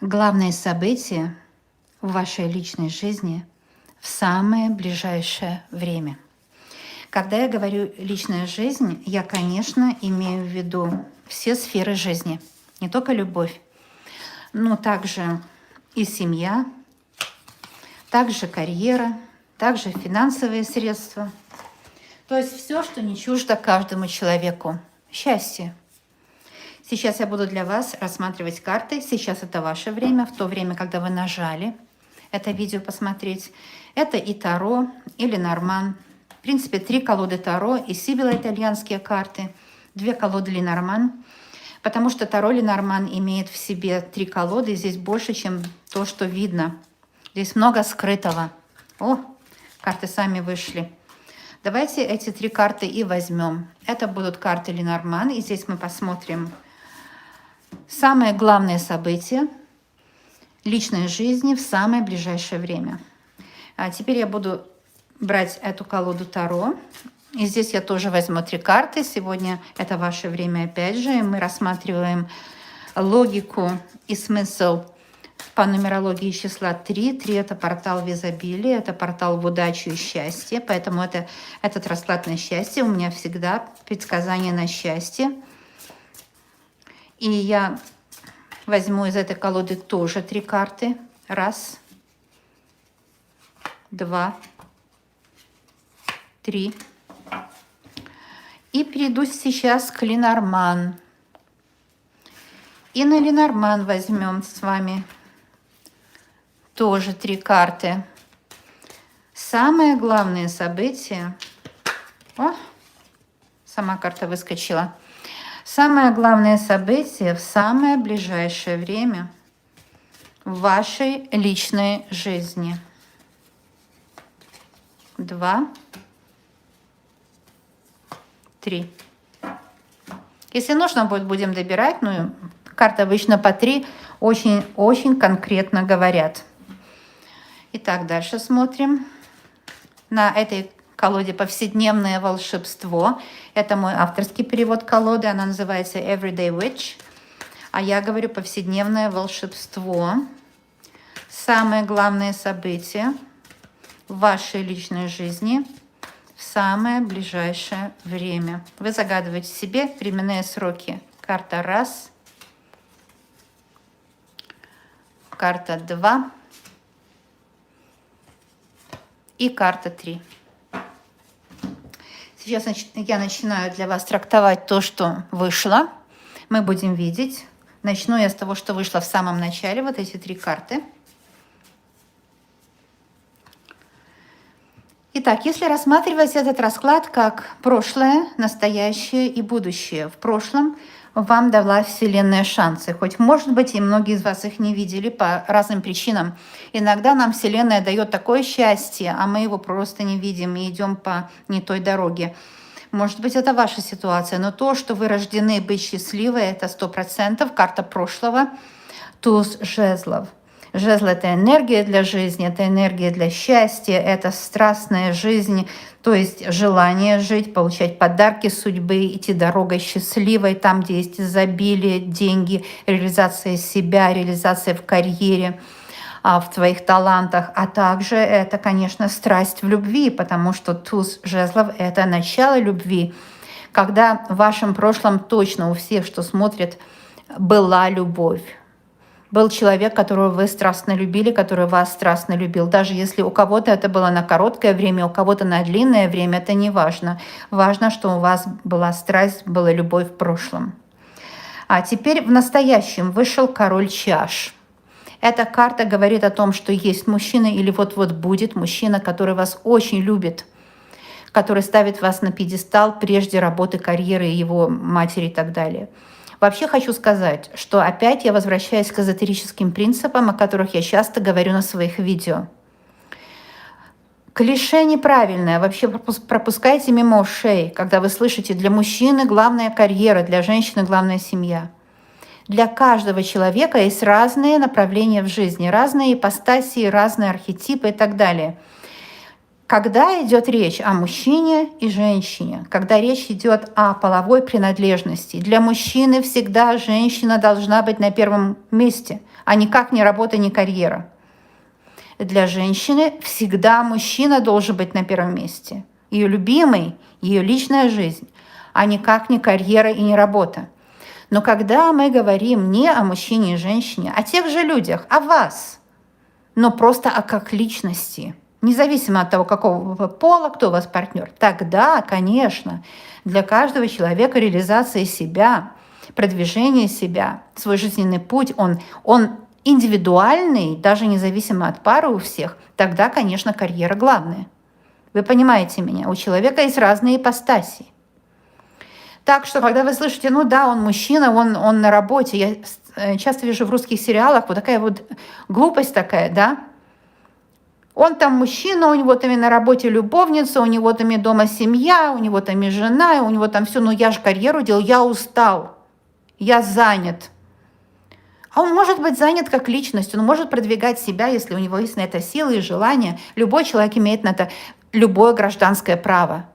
Главные события в вашей личной жизни в самое ближайшее время. Когда я говорю «личная жизнь», я, конечно, имею в виду все сферы жизни, не только любовь, но также и семья, также карьера, также финансовые средства. То есть все, что не чуждо каждому человеку. Счастье. Сейчас я буду для вас рассматривать карты. Сейчас это ваше время, в то время, когда вы нажали это видео посмотреть. Это и Таро, и Ленорман. В принципе, 3 колоды Таро и Сибила итальянские карты, 2 колоды Ленорман. Потому что Таро Ленорман имеет в себе 3 колоды. Здесь больше, чем то, что видно. Здесь много скрытого. О, карты сами вышли. Давайте эти 3 карты и возьмем. Это будут карты Ленорман. И здесь мы посмотрим самое главное событие личной жизни в самое ближайшее время. А теперь я буду брать эту колоду Таро. И здесь я тоже возьму 3 карты. Сегодня это ваше время опять же. И мы рассматриваем логику и смысл по нумерологии числа 3. 3 – это портал в изобилии, это портал в удачу и счастье. Поэтому этот расклад на счастье. У меня всегда предсказание на счастье. И я возьму из этой колоды тоже 3 карты. 1, 2, 3. И перейду сейчас к Ленорман. И на Ленорман возьмем с вами тоже 3 карты. Самое главное событие... О, сама карта выскочила. Самое главное событие в самое ближайшее время в вашей личной жизни. 2, 3. Если нужно будет, будем добирать. Но карты обычно по 3 очень конкретно говорят. Итак, дальше смотрим. На этой колоде «Повседневное волшебство». Это мой авторский перевод колоды. Она называется Everyday Witch. А я говорю «Повседневное волшебство». Самое главное событие в вашей личной жизни в самое ближайшее время. Вы загадываете себе временные сроки. Карта 1. Карта 2. И карта 3. Сейчас я начинаю для вас трактовать то, что вышло. Мы будем видеть. Начну я с того, что вышло в самом начале. Вот эти 3 карты. Итак, если рассматривать этот расклад как прошлое, настоящее и будущее. В прошлом вам дала Вселенная шансы. Хоть, может быть, и многие из вас их не видели по разным причинам. Иногда нам Вселенная дает такое счастье, а мы его просто не видим и идем по не той дороге. Может быть, это ваша ситуация, но то, что вы рождены быть счастливой, это 100%. Карта прошлого. Туз жезлов. Жезл – это энергия для жизни, это энергия для счастья, это страстная жизнь, то есть желание жить, получать подарки судьбы, идти дорогой счастливой, там, где есть изобилие, деньги, реализация себя, реализация в карьере, в твоих талантах. А также это, конечно, страсть в любви, потому что туз жезлов – это начало любви. Когда в вашем прошлом точно у всех, что смотрят, была любовь. Был человек, которого вы страстно любили, который вас страстно любил. Даже если у кого-то это было на короткое время, у кого-то на длинное время, это не важно. Важно, что у вас была страсть, была любовь в прошлом. А теперь в настоящем вышел король чаш. Эта карта говорит о том, что есть мужчина или вот-вот будет мужчина, который вас очень любит, который ставит вас на пьедестал прежде работы, карьеры его матери и так далее. Вообще хочу сказать, что опять я возвращаюсь к эзотерическим принципам, о которых я часто говорю на своих видео. Клише неправильное, вообще пропускайте мимо ушей, когда вы слышите: для мужчины главная карьера, для женщины главная семья. Для каждого человека есть разные направления в жизни, разные ипостаси, разные архетипы и так далее. Когда идет речь о мужчине и женщине, когда речь идет о половой принадлежности, для мужчины всегда женщина должна быть на первом месте, а никак не работа, не карьера. Для женщины всегда мужчина должен быть на первом месте. Ее любимый, ее личная жизнь, а никак не карьера и не работа. Но когда мы говорим не о мужчине и женщине, о тех же людях, о вас, но просто о как личности, независимо от того, какого пола, кто у вас партнер, тогда, конечно, для каждого человека реализация себя, продвижение себя, свой жизненный путь, он индивидуальный, даже независимо от пары у всех, тогда, конечно, карьера главная. Вы понимаете меня, у человека есть разные ипостаси. Так что, когда вы слышите, ну да, он мужчина, он на работе, я часто вижу в русских сериалах вот такая вот глупость такая, да, он там мужчина, у него там и на работе любовница, у него там и дома семья, у него там и жена, у него там все, ну я же карьеру делал, я устал, я занят. А он может быть занят как личность, он может продвигать себя, если у него есть на это силы и желание. Любой человек имеет на это любое гражданское право.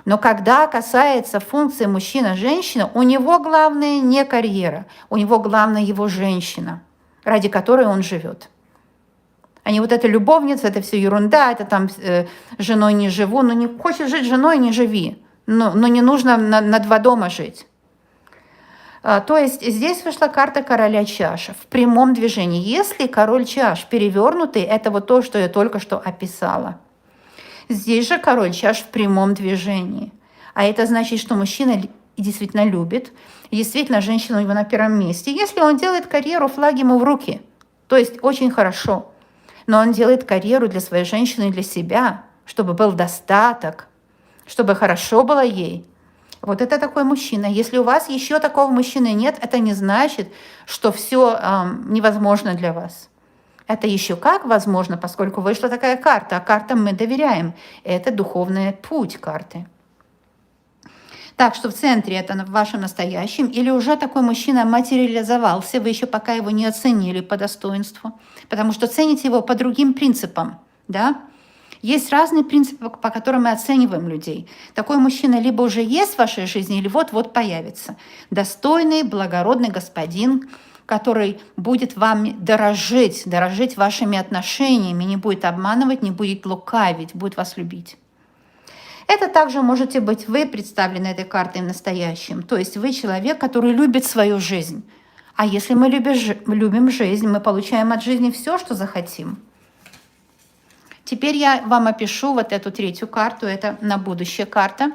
Но когда касается функции мужчина-женщина, у него главное не карьера, у него главное его женщина, ради которой он живет. А не вот эта любовница, это все ерунда, это там женой не живу. Ну не хочешь жить женой, не живи. Но не нужно на два дома жить. То есть здесь вышла карта короля чаш в прямом движении. Если король чаш перевернутый, это вот то, что я только что описала. Здесь же король чаш в прямом движении. А это значит, что мужчина действительно любит, и действительно женщина у него на первом месте. Если он делает карьеру, флаг ему в руки. То есть очень хорошо. Но он делает карьеру для своей женщины и для себя, чтобы был достаток, чтобы хорошо было ей. Вот это такой мужчина. Если у вас еще такого мужчины нет, это не значит, что все невозможно для вас. Это еще как возможно, поскольку вышла такая карта, а картам мы доверяем. Это духовный путь карты. Так что в центре это в вашем настоящем, или уже такой мужчина материализовался, вы еще пока его не оценили по достоинству, потому что цените его по другим принципам, да? Есть разные принципы, по которым мы оцениваем людей. Такой мужчина либо уже есть в вашей жизни, или вот-вот появится. Достойный, благородный господин, который будет вам дорожить вашими отношениями, не будет обманывать, не будет лукавить, будет вас любить. Это также можете быть вы, представлены этой картой в настоящем. То есть вы человек, который любит свою жизнь. А если мы любим жизнь, мы получаем от жизни все, что захотим. Теперь я вам опишу вот эту третью карту. Это на будущее карта.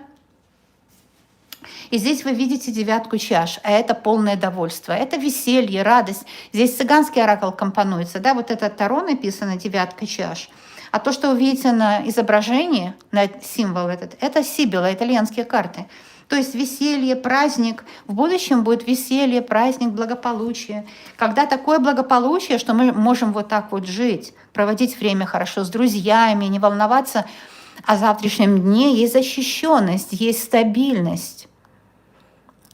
И здесь вы видите девятку чаш, а это полное довольство. Это веселье, радость. Здесь цыганский оракул компонуется. Да? Вот это Таро написано, девятка чаш. А то, что вы видите на изображении, на символ этот, это Сибила, итальянские карты. То есть веселье, праздник. В будущем будет веселье, праздник, благополучие. Когда такое благополучие, что мы можем вот так вот жить, проводить время хорошо с друзьями, не волноваться о завтрашнем дне, есть защищенность, есть стабильность.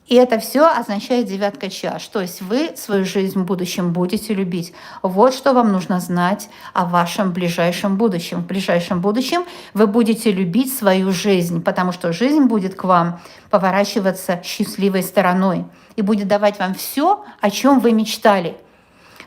И это все означает девятка чаш. То есть вы свою жизнь в будущем будете любить. Вот что вам нужно знать о вашем ближайшем будущем. В ближайшем будущем вы будете любить свою жизнь, потому что жизнь будет к вам поворачиваться счастливой стороной и будет давать вам все, о чем вы мечтали.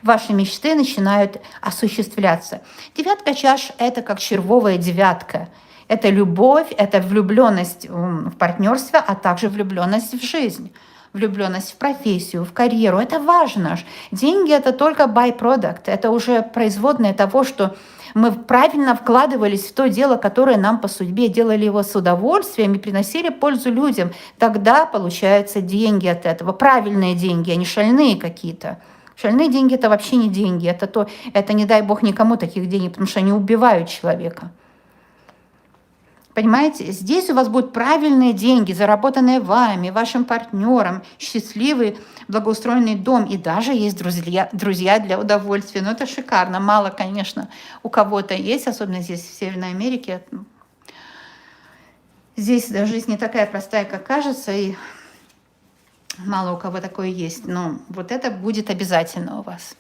Ваши мечты начинают осуществляться. Девятка чаш – это как червовая девятка. Это любовь, это влюбленность в партнерство, а также влюбленность в жизнь, влюбленность в профессию, в карьеру. Это важно. Деньги – это только byproduct, это уже производное того, что мы правильно вкладывались в то дело, которое нам по судьбе, делали его с удовольствием и приносили пользу людям. Тогда получаются деньги от этого, правильные деньги, а не шальные какие-то. Шальные деньги – это вообще не деньги, это не дай бог никому таких денег, потому что они убивают человека. Понимаете, здесь у вас будут правильные деньги, заработанные вами, вашим партнером, счастливый, благоустроенный дом. И даже есть друзья для удовольствия. Но это шикарно. Мало, конечно, у кого-то есть, особенно здесь, в Северной Америке. Здесь жизнь не такая простая, как кажется, и мало у кого такое есть. Но вот это будет обязательно у вас.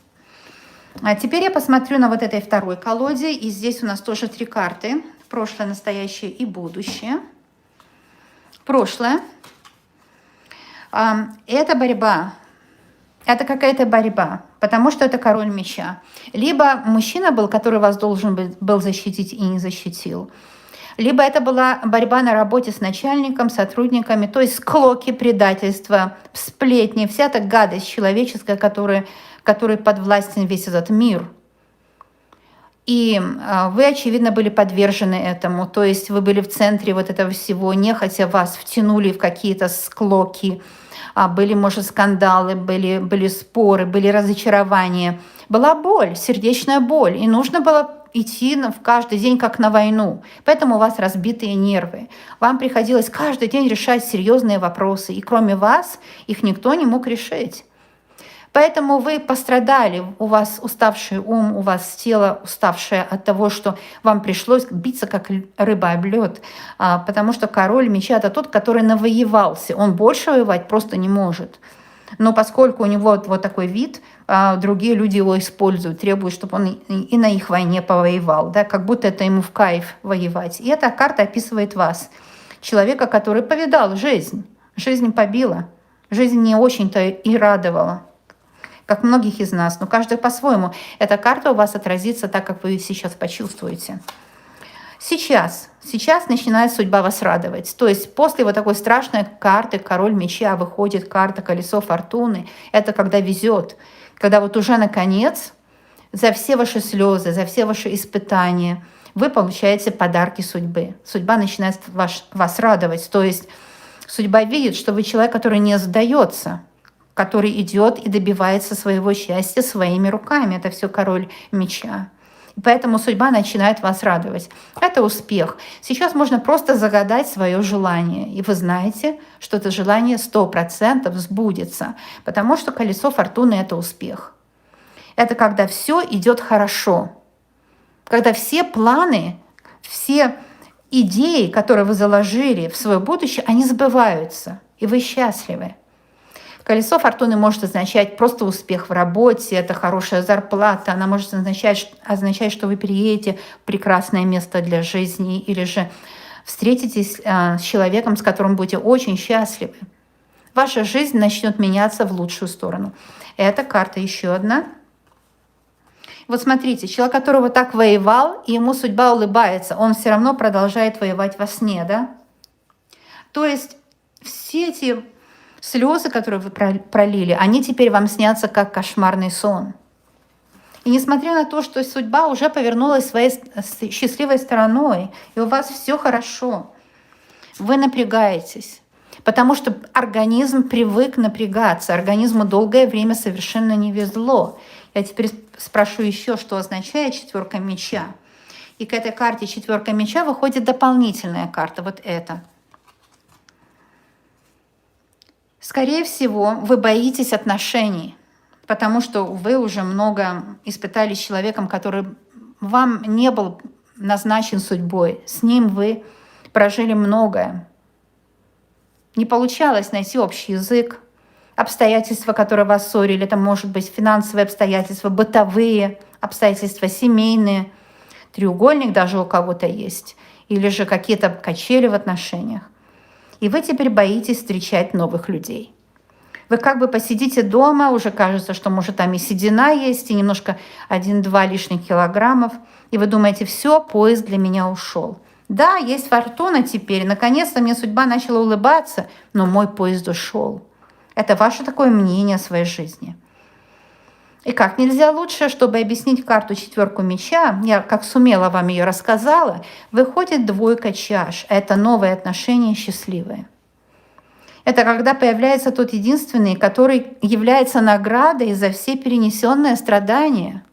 А теперь я посмотрю на вот этой второй колоде. И здесь у нас тоже 3 карты. Прошлое, настоящее и будущее. Прошлое. Это борьба. Это какая-то борьба. потому что это король меча. Либо мужчина был, который вас должен был защитить и не защитил. Либо это была борьба на работе с начальником, сотрудниками, то есть склоки, предательства, сплетни, вся эта гадость человеческая, которой подвластен весь этот мир. И вы, очевидно, были подвержены этому, то есть вы были в центре вот этого всего, нехотя вас втянули в какие-то склоки, были, может, скандалы, были споры, были разочарования. Была боль, сердечная боль, и нужно было идти в каждый день как на войну. Поэтому у вас разбитые нервы. Вам приходилось каждый день решать серьезные вопросы, и кроме вас их никто не мог решить. Поэтому вы пострадали, у вас уставший ум, у вас тело уставшее от того, что вам пришлось биться как рыба об лед, потому что король меча — это тот, который навоевался, он больше воевать просто не может. Но поскольку у него вот такой вид, другие люди его используют, требуют, чтобы он и на их войне повоевал, да, как будто это ему в кайф воевать. И эта карта описывает вас, человека, который повидал жизнь. Жизнь побила, жизнь не очень-то и радовала, как многих из нас, но каждый по-своему. Эта карта у вас отразится так, как вы ее сейчас почувствуете. Сейчас начинает судьба вас радовать. То есть после вот такой страшной карты король меча выходит карта колесо фортуны. Это когда везет, когда вот уже наконец за все ваши слезы, за все ваши испытания вы получаете подарки судьбы. Судьба начинает вас радовать. То есть судьба видит, что вы человек, который не сдается, который идет и добивается своего счастья своими руками. Это все король меча. И поэтому судьба начинает вас радовать. Это успех. Сейчас можно просто загадать свое желание. И вы знаете, что это желание 100% сбудется. Потому что колесо фортуны — это успех. Это когда все идет хорошо. Когда все планы, все идеи, которые вы заложили в свое будущее, они сбываются. И вы счастливы. Колесо фортуны может означать просто успех в работе, это хорошая зарплата, она может означать, что вы переедете в прекрасное место для жизни или же встретитесь с человеком, с которым будете очень счастливы. Ваша жизнь начнет меняться в лучшую сторону. Эта карта еще одна. Вот смотрите, человек, которого так воевал, и ему судьба улыбается, он все равно продолжает воевать во сне, да? То есть все эти слезы, которые вы пролили, они теперь вам снятся как кошмарный сон. И несмотря на то, что судьба уже повернулась своей счастливой стороной, и у вас все хорошо, вы напрягаетесь, потому что организм привык напрягаться, организму долгое время совершенно не везло. Я теперь спрошу еще, что означает четверка меча. И к этой карте четверка меча выходит дополнительная карта, вот эта. Скорее всего, вы боитесь отношений, потому что вы уже много испытали с человеком, который вам не был назначен судьбой. С ним вы прожили многое. Не получалось найти общий язык, обстоятельства, которые вас ссорили. Это может быть финансовые обстоятельства, бытовые обстоятельства, семейные. Треугольник даже у кого-то есть. Или же какие-то качели в отношениях. И вы теперь боитесь встречать новых людей. Вы как бы посидите дома, уже кажется, что может там и седина есть, и немножко 1-2 лишних килограммов. И вы думаете, все, поезд для меня ушел. Да, есть фортуна теперь, наконец-то мне судьба начала улыбаться, но мой поезд ушел. Это ваше такое мнение о своей жизни. И как нельзя лучше, чтобы объяснить карту четверку меча, я как сумела вам ее рассказала, выходит двойка чаш. Это новые отношения счастливые. Это когда появляется тот единственный, который является наградой за все перенесенные страдания.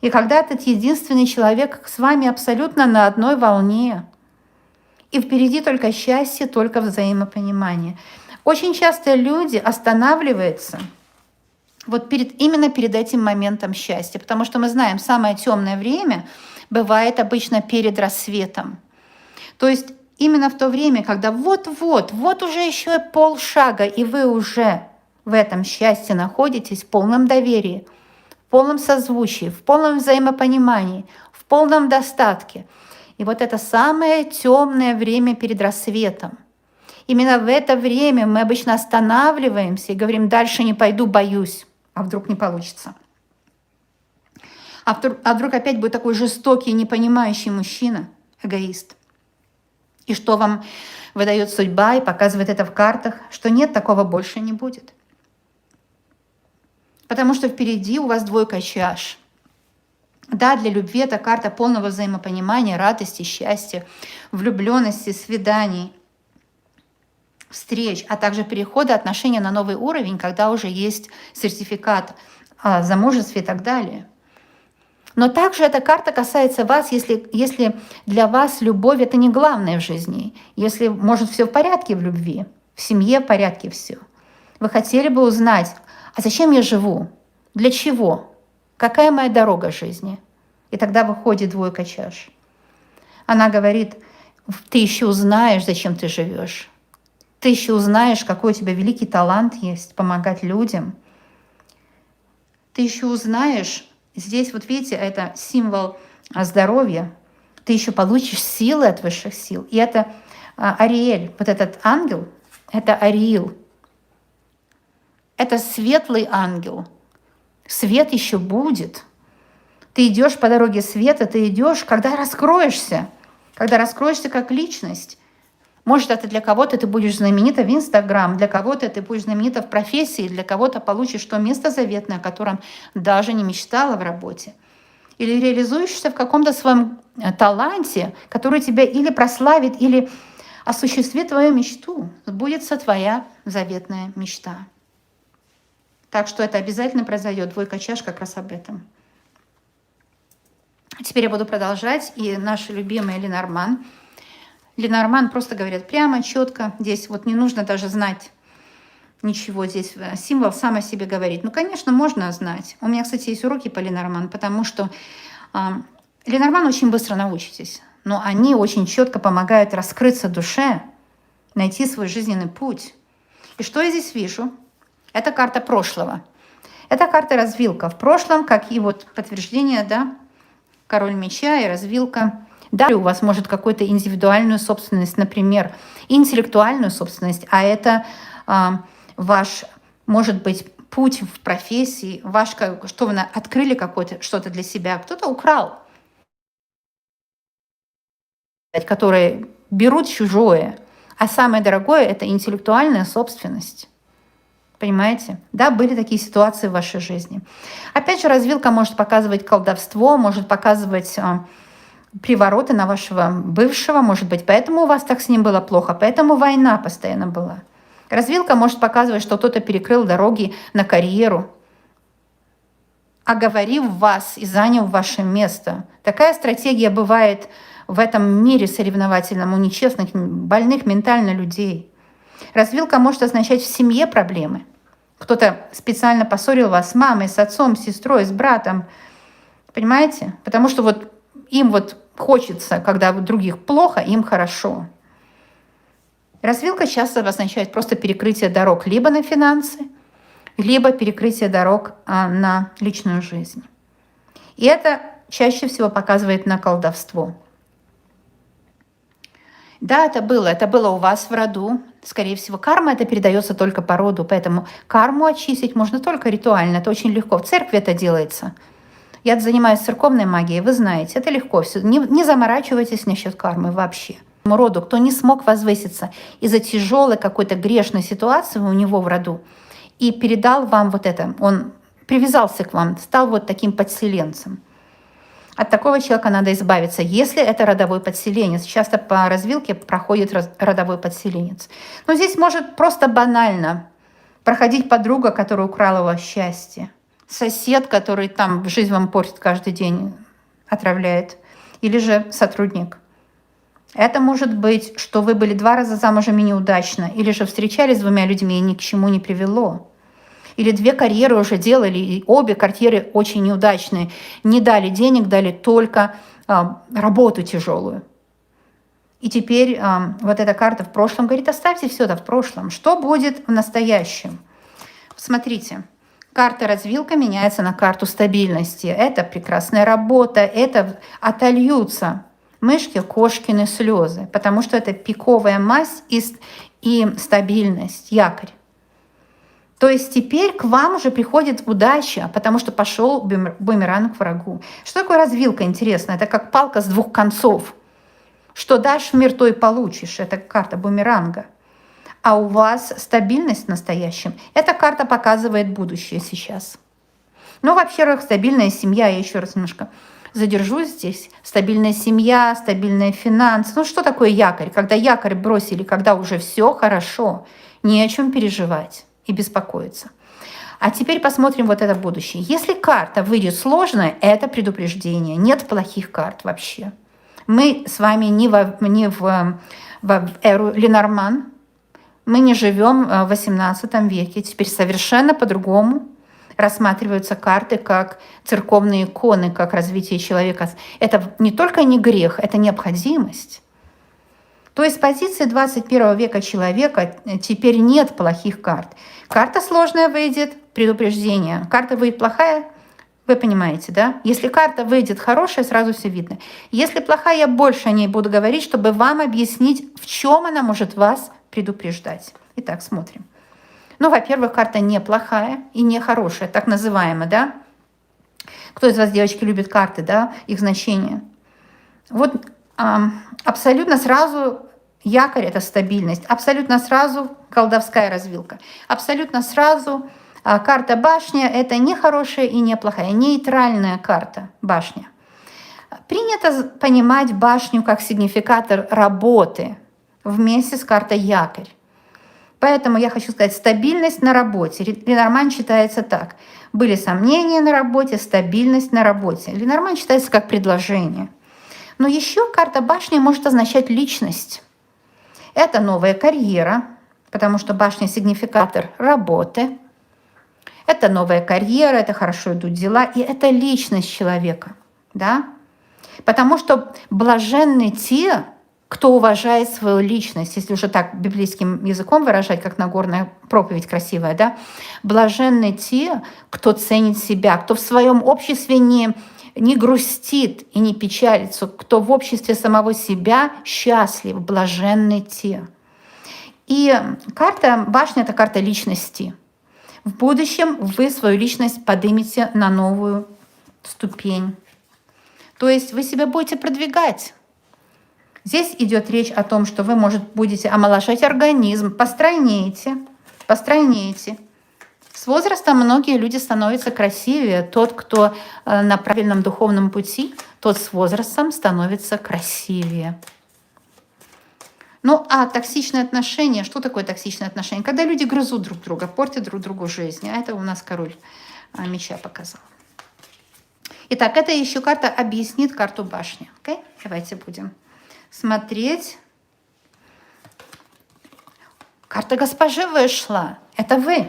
И когда этот единственный человек с вами абсолютно на одной волне. И впереди только счастье, только взаимопонимание. Очень часто люди останавливаются вот именно перед этим моментом счастья. Потому что мы знаем, самое темное время бывает обычно перед рассветом. То есть именно в то время, когда вот уже еще полшага, и вы уже в этом счастье находитесь в полном доверии, в полном созвучии, в полном взаимопонимании, в полном достатке. И вот это самое темное время перед рассветом. Именно в это время мы обычно останавливаемся и говорим, дальше не пойду, боюсь. А вдруг не получится? А вдруг опять будет такой жестокий, непонимающий мужчина, эгоист? И что вам выдает судьба и показывает это в картах, что нет, такого больше не будет. Потому что впереди у вас двойка чаш. Да, для любви это карта полного взаимопонимания, радости, счастья, влюбленности, свиданий, встреч, а также перехода отношений на новый уровень, когда уже есть сертификат о замужестве и так далее. Но также эта карта касается вас, если для вас любовь — это не главное в жизни, если, может, все в порядке в любви, в семье в порядке все. Вы хотели бы узнать, а зачем я живу? Для чего? Какая моя дорога жизни? И тогда выходит двойка чаш. Она говорит, ты еще узнаешь, зачем ты живешь. Ты еще узнаешь, какой у тебя великий талант есть, помогать людям. Ты еще узнаешь, здесь вот видите, это символ здоровья. Ты еще получишь силы от высших сил. И это Ариэль, вот этот ангел, это Ариил. Это светлый ангел. Свет еще будет. Ты идешь по дороге света, ты идешь, когда раскроешься как личность. Может, это для кого-то ты будешь знаменита в Инстаграм, для кого-то ты будешь знаменита в профессии, для кого-то получишь то место заветное, о котором даже не мечтала в работе. Или реализуешься в каком-то своем таланте, который тебя или прославит, или осуществит твою мечту. Сбудется твоя заветная мечта. Так что это обязательно произойдет. Двойка чаш как раз об этом. Теперь я буду продолжать. И наша любимая Ленорман. Ленорман просто говорят прямо, четко. Здесь вот не нужно даже знать ничего. Здесь символ сам о себе говорит. Ну, конечно, можно знать. У меня, кстати, есть уроки по Ленорман, потому что Ленорман очень быстро научитесь. Но они очень четко помогают раскрыться душе, найти свой жизненный путь. И что я здесь вижу? Это карта прошлого. Это карта развилка. В прошлом, как и вот подтверждение, да, король меча и развилка. Да, у вас может какую-то индивидуальную собственность, например, интеллектуальную собственность, а это ваш, может быть, путь в профессии, ваш, что вы открыли какое-то что-то для себя, кто-то украл, которые берут чужое, а самое дорогое — это интеллектуальная собственность. Понимаете? Да, были такие ситуации в вашей жизни. Опять же, развилка может показывать колдовство, может показывать привороты на вашего бывшего, может быть, поэтому у вас так с ним было плохо, поэтому война постоянно была. Развилка может показывать, что кто-то перекрыл дороги на карьеру, оговорив вас и занял ваше место. Такая стратегия бывает в этом мире соревновательном у нечестных, больных ментально людей. Развилка может означать в семье проблемы. Кто-то специально поссорил вас с мамой, с отцом, с сестрой, с братом. Понимаете? Потому что вот им вот хочется, когда у других плохо, им хорошо. Развилка часто обозначает просто перекрытие дорог либо на финансы, либо перекрытие дорог на личную жизнь. И это чаще всего показывает на колдовство. Да, это было у вас в роду. Скорее всего, карма это передается только по роду, поэтому карму очистить можно только ритуально, это очень легко. В церкви это делается. Я занимаюсь церковной магией, вы знаете, это легко. Все. Не заморачивайтесь насчет кармы вообще. Роду, кто не смог возвыситься из-за тяжелой какой-то грешной ситуации у него в роду и передал вам вот это, он привязался к вам, стал вот таким подселенцем. От такого человека надо избавиться, если это родовой подселенец. Часто по развилке проходит родовой подселенец. Но здесь может просто банально проходить подруга, которая украла у вас счастье. Сосед, который там жизнь вам портит каждый день, отравляет. Или же сотрудник. Это может быть, что вы были 2 раза замужем и неудачно. Или же встречались с 2 людьми и ни к чему не привело. Или 2 карьеры уже делали, и обе карьеры очень неудачные. Не дали денег, дали только работу тяжелую. И теперь вот эта карта в прошлом говорит, оставьте все это в прошлом. Что будет в настоящем? Смотрите, карта развилка меняется на карту стабильности. Это прекрасная работа, это отольются мышки, кошкины слезы, потому что это пиковая мазь и стабильность, якорь. То есть теперь к вам уже приходит удача, потому что пошел бумеранг к врагу. Что такое развилка, интересно? Это как палка с двух концов. Что дашь в мир, то и получишь. Это карта бумеранга. А у вас стабильность в настоящем. Эта карта показывает будущее сейчас. Ну, во-первых, стабильная семья. Я еще раз немножко задержусь здесь. Стабильная семья, стабильные финансы. Ну, что такое якорь? Когда якорь бросили, когда уже все хорошо, не о чем переживать и беспокоиться. А теперь посмотрим вот это будущее. Если карта выйдет сложная, это предупреждение. Нет плохих карт вообще. Мы с вами не в эру Ленорман, мы не живем в XVIII веке. Теперь совершенно по-другому рассматриваются карты как церковные иконы, как развитие человека. Это не только не грех, это необходимость. То есть с позиции 21 века человека теперь нет плохих карт. Карта сложная выйдет, предупреждение. Карта выйдет плохая, вы понимаете, да? Если карта выйдет хорошая, сразу все видно. Если плохая, я больше о ней буду говорить, чтобы вам объяснить, в чем она может вас предупреждать. Итак, смотрим. Ну, во-первых, карта не плохая и не хорошая, так называемая, да? Кто из вас, девочки, любит карты, да, их значение? Вот абсолютно сразу якорь – это стабильность, абсолютно сразу колдовская развилка, абсолютно сразу карта башня – это не хорошая и не плохая, нейтральная карта башня. Принято понимать башню как сигнификатор работы вместе с картой якорь. Поэтому я хочу сказать, стабильность на работе. Ленорман читается так. Были сомнения на работе, стабильность на работе. Ленорман читается как предложение. Но еще карта башни может означать личность. Это новая карьера, потому что башня – сигнификатор работы. Это новая карьера, это хорошо идут дела, и это личность человека. Да? Потому что блаженны те, кто уважает свою личность, если уже так библейским языком выражать, как Нагорная проповедь красивая, да? Блаженны те, кто ценит себя, кто в своем обществе не грустит и не печалится, кто в обществе самого себя счастлив, блаженны те. И карта башня – это карта личности. В будущем вы свою личность поднимете на новую ступень. То есть вы себя будете продвигать. Здесь идет речь о том, что вы, может, будете омоложать организм, постройнеете. С возрастом многие люди становятся красивее. Тот, кто на правильном духовном пути, тот с возрастом становится красивее. Ну, а токсичные отношения, что такое токсичные отношения? Когда люди грызут друг друга, портят друг другу жизнь. А это у нас король меча показал. Итак, это еще карта объяснит карту башни. Okay? Давайте будем смотреть. Карта госпожи вышла. Это вы,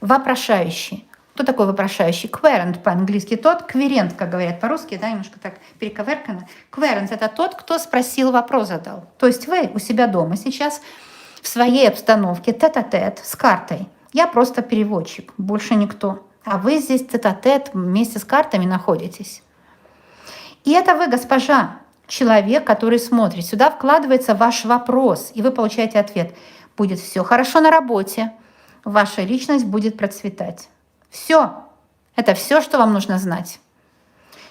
вопрошающий. Кто такой вопрошающий? Querent по-английски. Тот, кверент, как говорят по-русски, да, немножко так перековеркано. Querent – это тот, кто спросил, вопрос задал. То есть вы у себя дома сейчас в своей обстановке тет-а-тет с картой. Я просто переводчик, больше никто. А вы здесь тет-а-тет вместе с картами находитесь. И это вы, госпожа, человек, который смотрит. Сюда вкладывается ваш вопрос, и вы получаете ответ. Будет все хорошо на работе, ваша личность будет процветать. Все. Это все, что вам нужно знать.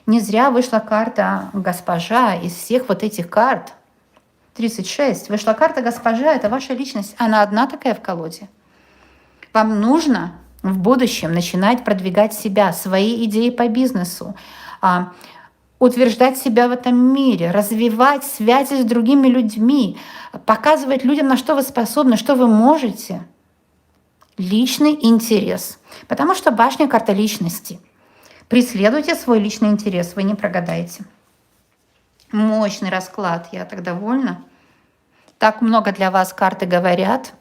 Не зря вышла карта госпожа из всех вот этих карт. 36. Вышла карта госпожа, это ваша личность. Она одна такая в колоде. Вам нужно в будущем начинать продвигать себя, свои идеи по бизнесу, утверждать себя в этом мире, развивать связи с другими людьми, показывать людям, на что вы способны, что вы можете. Личный интерес. Потому что башня – карта личности. Преследуйте свой личный интерес, вы не прогадаете. Мощный расклад, я так довольна. Так много для вас карты говорят.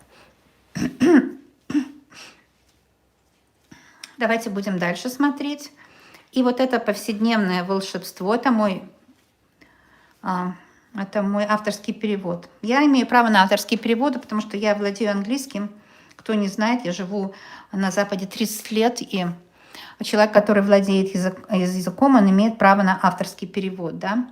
Давайте будем дальше смотреть. И вот это повседневное волшебство – это мой авторский перевод. Я имею право на авторские переводы, потому что я владею английским. Кто не знает, я живу на Западе 30 лет, и человек, который владеет языком, он имеет право на авторский перевод. Да?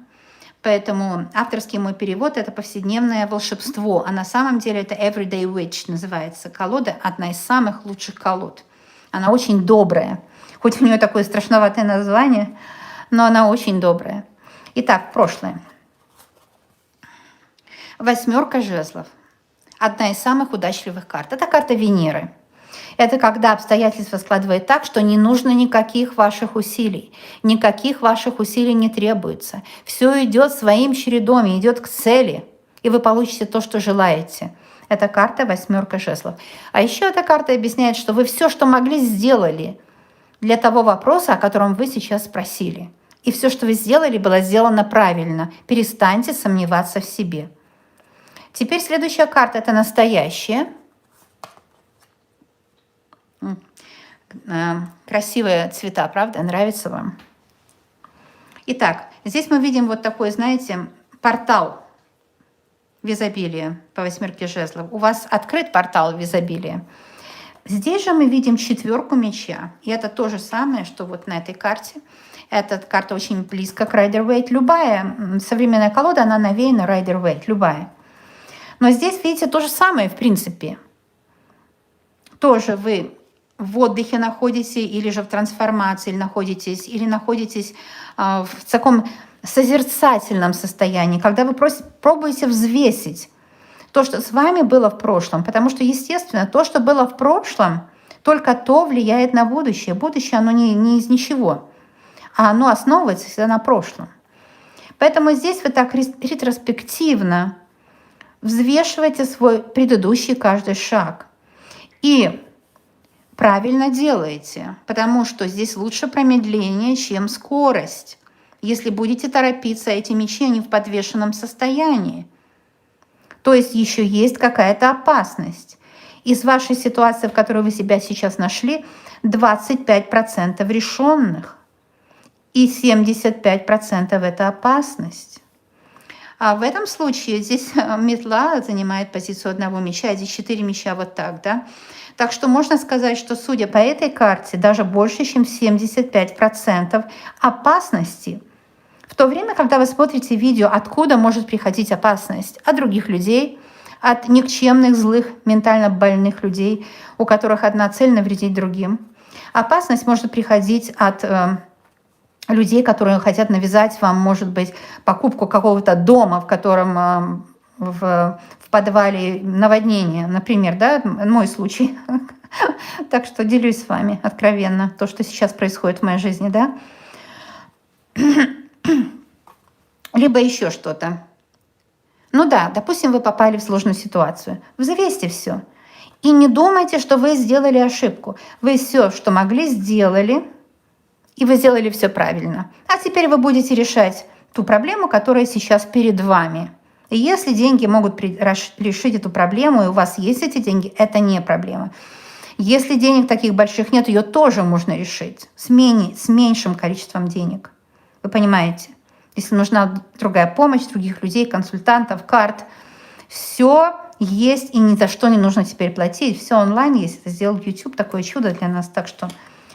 Поэтому авторский мой перевод — это повседневное волшебство, а на самом деле это Everyday Witch называется. Колода — одна из самых лучших колод. Она очень добрая. Хоть у нее такое страшноватое название, но она очень добрая. Итак, прошлое. 8 жезлов. Одна из самых удачливых карт. Это карта Венеры. Это когда обстоятельства складывают так, что не нужно никаких ваших усилий. Никаких ваших усилий не требуется. Все идет своим чередом, идет к цели. И вы получите то, что желаете. Это карта 8 жезлов. А еще эта карта объясняет, что вы все, что могли, сделали для того вопроса, о котором вы сейчас спросили. И все, что вы сделали, было сделано правильно. Перестаньте сомневаться в себе. Теперь следующая карта – это настоящая. Красивые цвета, правда? Нравится вам? Итак, здесь мы видим вот такой, знаете, портал в изобилие по 8 жезлов. У вас открыт портал в изобилие. Здесь же мы видим 4 меча. И это то же самое, что вот на этой карте. Эта карта очень близко к Rider-Waite. Любая современная колода, она навеяна Rider-Waite, любая. Но здесь, видите, то же самое в принципе. Тоже вы в отдыхе находитесь, или же в трансформации находитесь, или находитесь в таком созерцательном состоянии, когда вы пробуете взвесить то, что с вами было в прошлом. Потому что, естественно, то, что было в прошлом, только то влияет на будущее. Будущее, оно не из ничего, а оно основывается всегда на прошлом. Поэтому здесь вы так ретроспективно взвешиваете свой предыдущий каждый шаг. И правильно делаете, потому что здесь лучше промедление, чем скорость. Если будете торопиться, эти мечи, они в подвешенном состоянии. То есть еще есть какая-то опасность. Из вашей ситуации, в которой вы себя сейчас нашли, 25% решенных. И 75% это опасность. А в этом случае здесь метла занимает позицию 1 меча, а здесь 4 меча вот так, да. Так что можно сказать, что, судя по этой карте, даже больше, чем 75% опасности. В то время, когда вы смотрите видео, откуда может приходить опасность? От других людей, от никчемных, злых, ментально больных людей, у которых одна цель — навредить другим. Опасность может приходить от людей, которые хотят навязать вам, может быть, покупку какого-то дома, в котором в подвале наводнение, например, да, мой случай. Так что делюсь с вами откровенно то, что сейчас происходит в моей жизни, да. Либо еще что-то. Ну да, допустим, вы попали в сложную ситуацию. Взвесьте все. И не думайте, что вы сделали ошибку. Вы все, что могли, сделали, и вы сделали все правильно. А теперь вы будете решать ту проблему, которая сейчас перед вами. И если деньги могут решить эту проблему, и у вас есть эти деньги, это не проблема. Если денег таких больших нет, ее тоже можно решить с меньшим количеством денег. Вы понимаете? Если нужна другая помощь, других людей, консультантов, карт, все есть, и ни за что не нужно теперь платить. Все онлайн есть. Это сделал YouTube, такое чудо для нас. Так что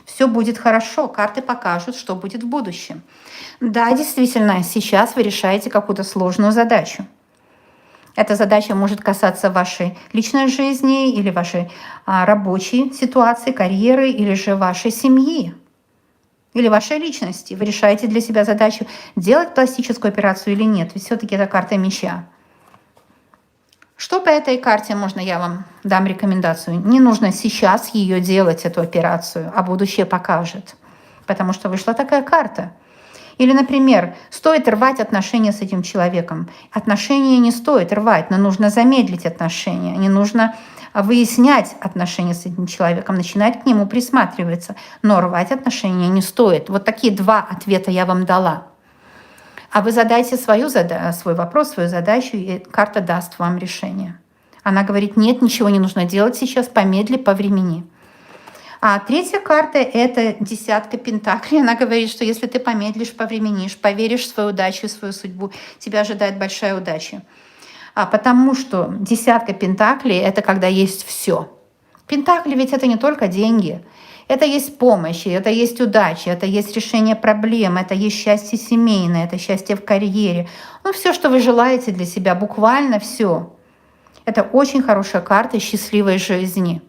все будет хорошо, карты покажут, что будет в будущем. Да, действительно, сейчас вы решаете какую-то сложную задачу. Эта задача может касаться вашей личной жизни или вашей рабочей ситуации, карьеры, или же вашей семьи, или вашей личности. Вы решаете для себя задачу, делать пластическую операцию или нет. Ведь все-таки это карта меча. Что по этой карте можно, я вам дам рекомендацию? Не нужно сейчас ее делать, эту операцию, а будущее покажет. Потому что вышла такая карта. Или, например, стоит рвать отношения с этим человеком. Отношения не стоит рвать, но нужно замедлить отношения. Не нужно выяснять отношения с этим человеком, начинать к нему присматриваться. Но рвать отношения не стоит. Вот такие 2 ответа я вам дала. А вы задайте свой вопрос, свою задачу, и карта даст вам решение. Она говорит: нет, ничего не нужно делать сейчас, помедли, повремени. А 3-я карта — это 10 пентаклей. Она говорит, что если ты помедлишь, повременишь, поверишь в свою удачу, в свою судьбу, тебя ожидает большая удача. Потому что 10 пентаклей — это когда есть все. Пентакли ведь это не только деньги. Это есть помощь, это есть удача, это есть решение проблем, это есть счастье семейное, это счастье в карьере. Ну, все, что вы желаете для себя, буквально все. Это очень хорошая карта счастливой жизни.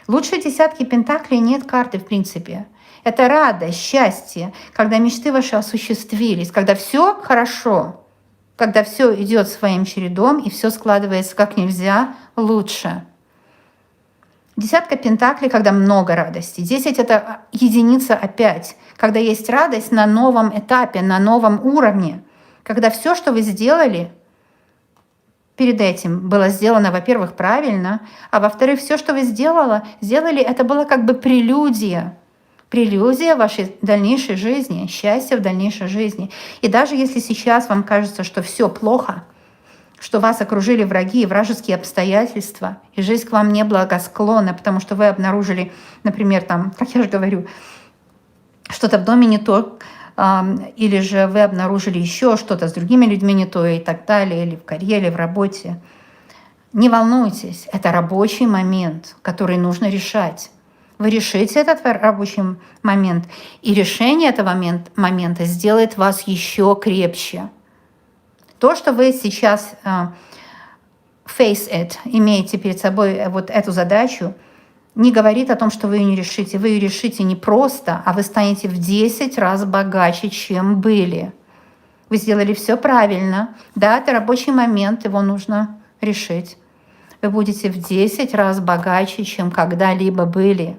Лучше десятки пентаклей нет карты в принципе. Это радость, счастье, когда мечты ваши осуществились, когда все хорошо, когда все идет своим чередом и все складывается как нельзя лучше. Десятка пентаклей, когда много радости. 10 — это единица опять, когда есть радость на новом этапе, на новом уровне, когда все, что вы сделали, перед этим было сделано, во-первых, правильно, а во-вторых, все, что вы сделали, это было как бы прелюдия. Прелюдия вашей дальнейшей жизни, счастья в дальнейшей жизни. И даже если сейчас вам кажется, что все плохо, что вас окружили враги и вражеские обстоятельства, и жизнь к вам не благосклонна, потому что вы обнаружили, например, там, как я же говорю, что-то в доме не то, или же вы обнаружили еще что-то с другими людьми не то и так далее, или в карьере, в работе. Не волнуйтесь, это рабочий момент, который нужно решать. Вы решите этот рабочий момент, и решение этого момента сделает вас еще крепче. То, что вы сейчас face it, имеете перед собой вот эту задачу, не говорит о том, что вы ее не решите. Вы ее решите не просто, а вы станете в 10 раз богаче, чем были. Вы сделали все правильно. Да, это рабочий момент, его нужно решить. Вы будете в 10 раз богаче, чем когда-либо были.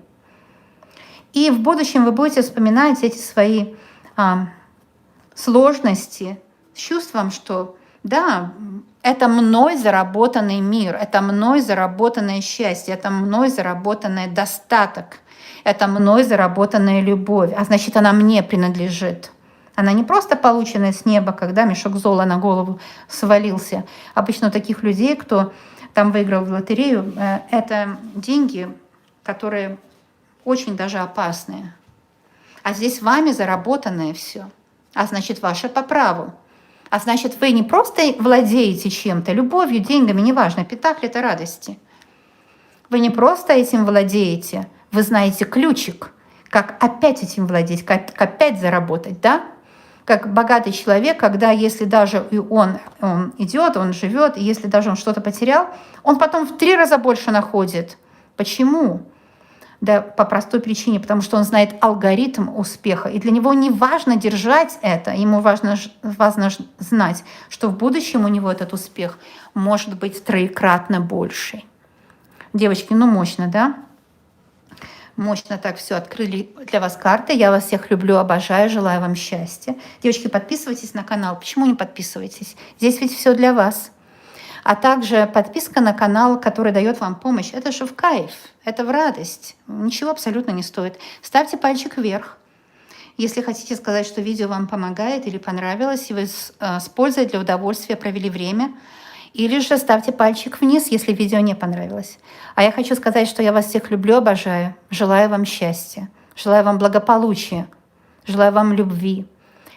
И в будущем вы будете вспоминать эти свои сложности с чувством, что да, это мной заработанный мир, это мной заработанное счастье, это мной заработанный достаток, это мной заработанная любовь, а значит, она мне принадлежит. Она не просто полученная с неба, когда мешок золота на голову свалился. Обычно у таких людей, кто там выиграл в лотерею, это деньги, которые очень даже опасные. А здесь вами заработанное все. А значит, ваше по праву. А значит, вы не просто владеете чем-то, любовью, деньгами, неважно, пентакли — это радости. Вы не просто этим владеете, вы знаете ключик, как опять этим владеть, как опять заработать, да? Как богатый человек, когда если даже он идет, он живет, и если даже он что-то потерял, он потом в 3 раза больше находит. Почему? Да по простой причине, потому что он знает алгоритм успеха, и для него не важно держать это, ему важно знать, что в будущем у него этот успех может быть 3-кратно больше. Девочки, ну мощно, да? Мощно так все открыли для вас карты. Я вас всех люблю, обожаю, желаю вам счастья. Девочки, подписывайтесь на канал. Почему не подписываетесь? Здесь ведь все для вас. А также подписка на канал, который дает вам помощь. Это же в кайф, это в радость. Ничего абсолютно не стоит. Ставьте пальчик вверх. Если хотите сказать, что видео вам помогает или понравилось, и вы с пользой для удовольствия провели время. Или же ставьте пальчик вниз, если видео не понравилось. А я хочу сказать, что я вас всех люблю, обожаю. Желаю вам счастья, желаю вам благополучия, желаю вам любви.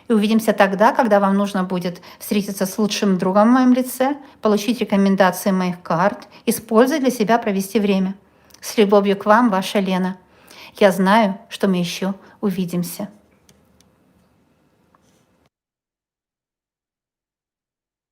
И увидимся тогда, когда вам нужно будет встретиться с лучшим другом в моем лице, получить рекомендации моих карт, использовать для себя, провести время. С любовью к вам, ваша Лена. Я знаю, что мы еще увидимся.